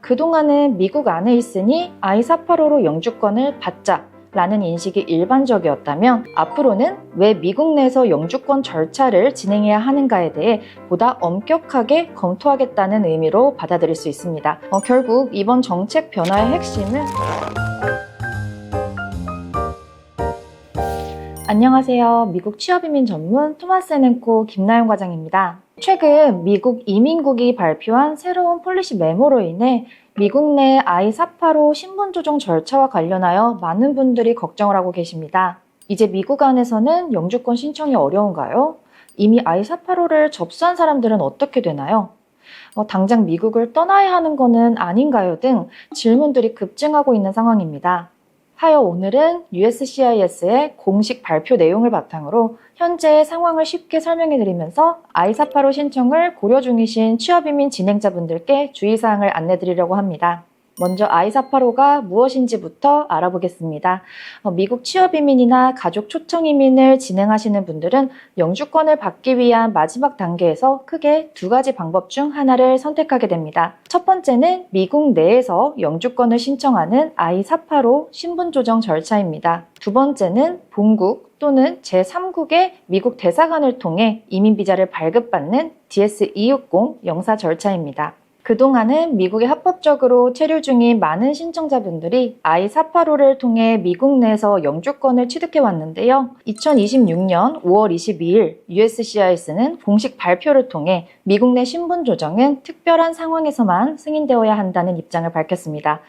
그동안은 미국 안에 있으니 I-485로 영주권을 받자 라는 인식이 일반적이었다면 앞으로는 왜 미국 내에서 영주권 절차를 진행해야 하는가에 대해 보다 엄격하게 검토하겠다는 의미로 받아들일 수 있습니다. 결국 이번 정책 변화의 핵심은 안녕하세요. 미국 취업이민 전문 토마스 앤 코 김나영 과장입니다. 최근 미국 이민국이 발표한 새로운 폴리시 메모로 인해 미국 내 I-485 신분 조정 절차와 관련하여 많은 분들이 걱정을 하고 계십니다. 이제 미국 안에서는 영주권 신청이 어려운가요? 이미 I-485를 접수한 사람들은 어떻게 되나요? 당장 미국을 떠나야 하는 것은 아닌가요? 등 질문들이 급증하고 있는 상황입니다. 하여 오늘은 USCIS의 공식 발표 내용을 바탕으로 현재의 상황을 쉽게 설명해 드리면서 I-485 신청을 고려 중이신 취업이민 진행자분들께 주의사항을 안내 드리려고 합니다. 먼저 I-485가 무엇인지부터 알아보겠습니다. 미국 취업이민이나 가족 초청이민을 진행하시는 분들은 영주권을 받기 위한 마지막 단계에서 크게 두 가지 방법 중 하나를 선택하게 됩니다. 첫 번째는 미국 내에서 영주권을 신청하는 I-485 신분조정 절차입니다. 두 번째는 본국 또는 제3국의 미국 대사관을 통해 이민비자를 발급받는 DS-260 영사 절차입니다. 그동안은 미국에 합법적으로 체류 중인 많은 신청자분들이 I-485를 통해 미국 내에서 영주권을 취득해 왔는데요. 2026년 5월 22일 USCIS는 공식 발표를 통해 미국 내 신분 조정은 특별한 상황에서만 승인되어야 한다는 입장을 밝혔습니다.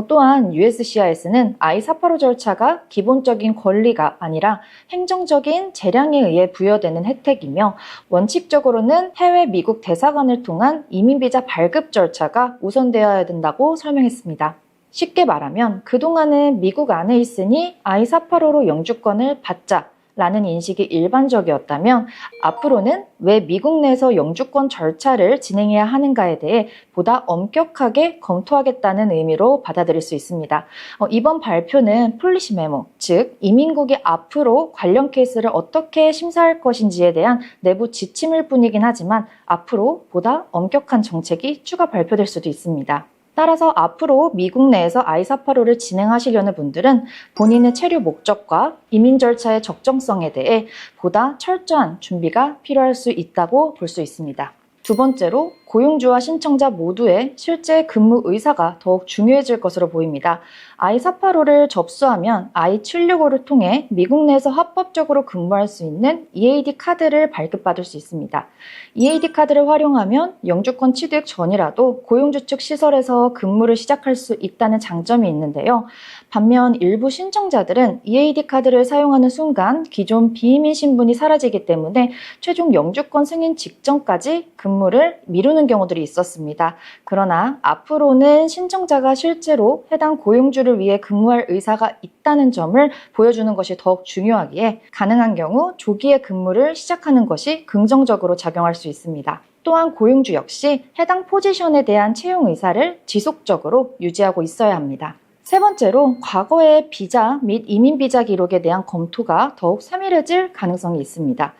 또한 USCIS는 I-485 절차가 기본적인 권리가 아니라 행정적인 재량에 의해 부여되는 혜택이며 원칙적으로는 해외 미국 대사관을 통한 이민비자 발급 절차가 우선되어야 된다고 설명했습니다. 쉽게 말하면 그동안은 미국 안에 있으니 I-485로 영주권을 받자 라는 인식이 일반적이었다면 앞으로는 왜 미국 내에서 영주권 절차를 진행해야 하는가에 대해 보다 엄격하게 검토하겠다는 의미로 받아들일 수 있습니다. 이번 발표는 폴리시 메모, 즉 이민국이 앞으로 관련 케이스를 어떻게 심사할 것인지에 대한 내부 지침일 뿐이긴 하지만 앞으로 보다 엄격한 정책이 추가 발표될 수도 있습니다. 따라서 앞으로 미국 내에서 I-485를 진행하시려는 분들은 본인의 체류 목적과 이민 절차의 적정성에 대해 보다 철저한 준비가 필요할 수 있다고 볼 수 있습니다. 두 번째로 고용주와 신청자 모두의 실제 근무 의사가 더욱 중요해질 것으로 보입니다. I-485를 접수하면 I-765를 통해 미국 내에서 합법적으로 근무할 수 있는 EAD 카드를 발급받을 수 있습니다. EAD 카드를 활용하면 영주권 취득 전이라도 고용주 측 시설에서 근무를 시작할 수 있다는 장점이 있는데요. 반면 일부 신청자들은 EAD 카드를 사용하는 순간 기존 비이민 신분이 사라지기 때문에 최종 영주권 승인 직전까지 근무를 미루는 경우들이 있었습니다. 그러나 앞으로는 신청자가 실제로 해당 고용주를 위해 근무할 의사가 있다는 점을 보여주는 것이 더욱 중요하기에 가능한 경우 조기에 근무를 시작하는 것이 긍정적으로 작용할 수 있습니다. 또한 고용주 역시 해당 포지션에 대한 채용 의사를 지속적으로 유지하고 있어야 합니다. 세 번째로 과거의 비자 및 이민비자 기록에 대한 검토가 더욱 세밀해질 가능성이 있습니다.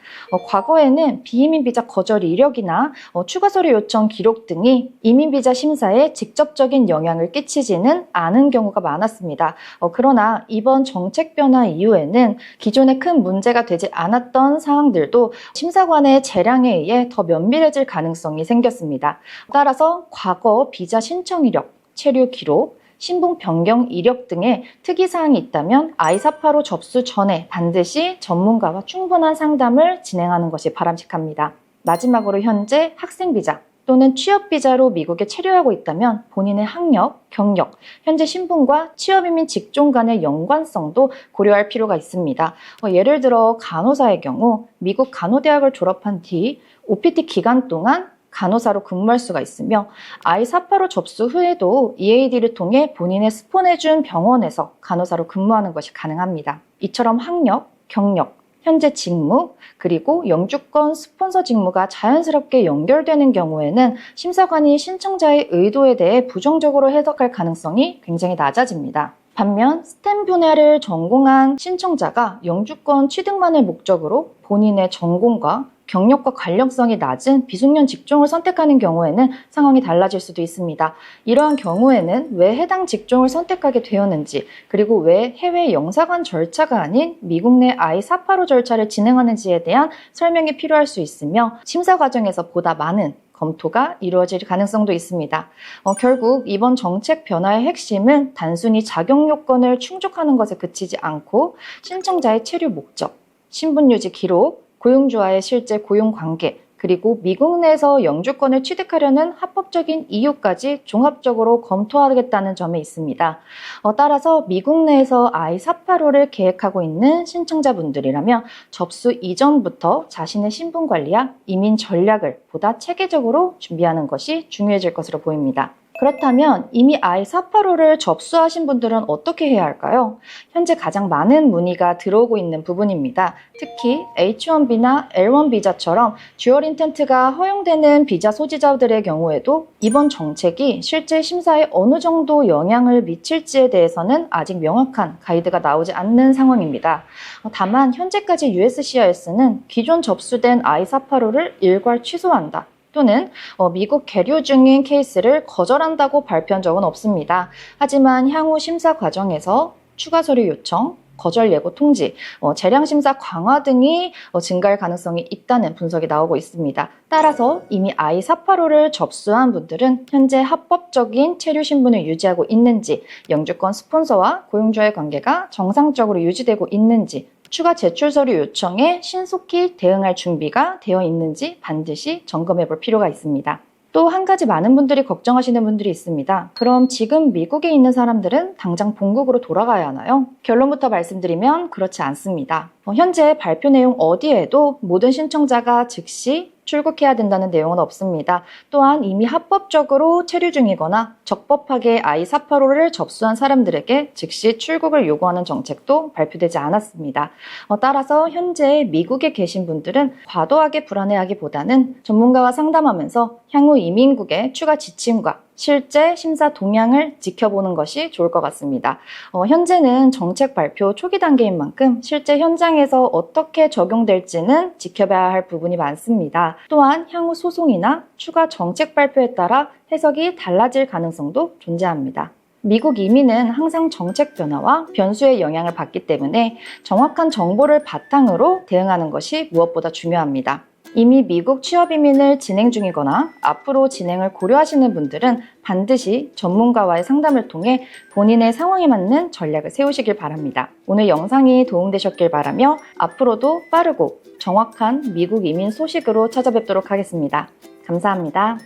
과거에는 비이민비자 거절 이력이나 추가 서류 요청 기록 등이 이민비자 심사에 직접적인 영향을 끼치지는 않은 경우가 많았습니다. 그러나 이번 정책 변화 이후에는 기존에 큰 문제가 되지 않았던 사항들도 심사관의 재량에 의해 더 면밀해질 가능성이 생겼습니다. 따라서 과거 비자 신청 이력, 체류 기록, 신분 변경 이력 등의 특이사항이 있다면 I-485 접수 전에 반드시 전문가와 충분한 상담을 진행하는 것이 바람직합니다. 마지막으로 현재 학생비자 또는 취업비자로 미국에 체류하고 있다면 본인의 학력, 경력, 현재 신분과 취업이민 직종 간의 연관성도 고려할 필요가 있습니다. 예를 들어 간호사의 경우 미국 간호대학을 졸업한 뒤 OPT 기간 동안 간호사로 근무할 수가 있으며 I-485 접수 후에도 EAD를 통해 본인의 스폰해준 병원에서 간호사로 근무하는 것이 가능합니다. 이처럼 학력, 경력, 현재 직무, 그리고 영주권 스폰서 직무가 자연스럽게 연결되는 경우에는 심사관이 신청자의 의도에 대해 부정적으로 해석할 가능성이 굉장히 낮아집니다. 반면 스템 분야를 전공한 신청자가 영주권 취득만을 목적으로 본인의 전공과 경력과 관련성이 낮은 비숙련 직종을 선택하는 경우에는 상황이 달라질 수도 있습니다. 이러한 경우에는 왜 해당 직종을 선택하게 되었는지, 그리고 왜 해외 영사관 절차가 아닌 미국 내 I-485 절차를 진행하는지에 대한 설명이 필요할 수 있으며 심사 과정에서 보다 많은 검토가 이루어질 가능성도 있습니다. 결국 이번 정책 변화의 핵심은 단순히 자격 요건을 충족하는 것에 그치지 않고 신청자의 체류 목적, 신분 유지 기록, 고용주와의 실제 고용 관계, 그리고 미국 내에서 영주권을 취득하려는 합법적인 이유까지 종합적으로 검토하겠다는 점에 있습니다. 따라서 미국 내에서 I-485를 계획하고 있는 신청자분들이라면 접수 이전부터 자신의 신분 관리와 이민 전략을 보다 체계적으로 준비하는 것이 중요해질 것으로 보입니다. 그렇다면 이미 I-485를 접수하신 분들은 어떻게 해야 할까요? 현재 가장 많은 문의가 들어오고 있는 부분입니다. 특히 H-1B나 L-1 비자처럼 듀얼 인텐트가 허용되는 비자 소지자들의 경우에도 이번 정책이 실제 심사에 어느 정도 영향을 미칠지에 대해서는 아직 명확한 가이드가 나오지 않는 상황입니다. 다만 현재까지 USCIS는 기존 접수된 I-485를 일괄 취소한다, 또는 미국 계류 중인 케이스를 거절한다고 발표한 적은 없습니다. 하지만 향후 심사 과정에서 추가 서류 요청, 거절 예고 통지, 재량 심사 강화 등이 증가할 가능성이 있다는 분석이 나오고 있습니다. 따라서 이미 I-485를 접수한 분들은 현재 합법적인 체류 신분을 유지하고 있는지, 영주권 스폰서와 고용주와의 관계가 정상적으로 유지되고 있는지, 추가 제출 서류 요청에 신속히 대응할 준비가 되어 있는지 반드시 점검해 볼 필요가 있습니다. 또 한 가지 많은 분들이 걱정하시는 분들이 있습니다. 그럼 지금 미국에 있는 사람들은 당장 본국으로 돌아가야 하나요? 결론부터 말씀드리면 그렇지 않습니다. 현재 발표 내용 어디에도 모든 신청자가 즉시 출국해야 된다는 내용은 없습니다. 또한 이미 합법적으로 체류 중이거나 적법하게 I-485를 접수한 사람들에게 즉시 출국을 요구하는 정책도 발표되지 않았습니다. 따라서 현재 미국에 계신 분들은 과도하게 불안해하기보다는 전문가와 상담하면서 향후 이민국의 추가 지침과 실제 심사 동향을 지켜보는 것이 좋을 것 같습니다. 현재는 정책 발표 초기 단계인 만큼 실제 현장에서 어떻게 적용될지는 지켜봐야 할 부분이 많습니다. 또한 향후 소송이나 추가 정책 발표에 따라 해석이 달라질 가능성도 존재합니다. 미국 이민은 항상 정책 변화와 변수의 영향을 받기 때문에 정확한 정보를 바탕으로 대응하는 것이 무엇보다 중요합니다. 이미 미국 취업 이민을 진행 중이거나 앞으로 진행을 고려하시는 분들은 반드시 전문가와의 상담을 통해 본인의 상황에 맞는 전략을 세우시길 바랍니다. 오늘 영상이 도움되셨길 바라며 앞으로도 빠르고 정확한 미국 이민 소식으로 찾아뵙도록 하겠습니다. 감사합니다.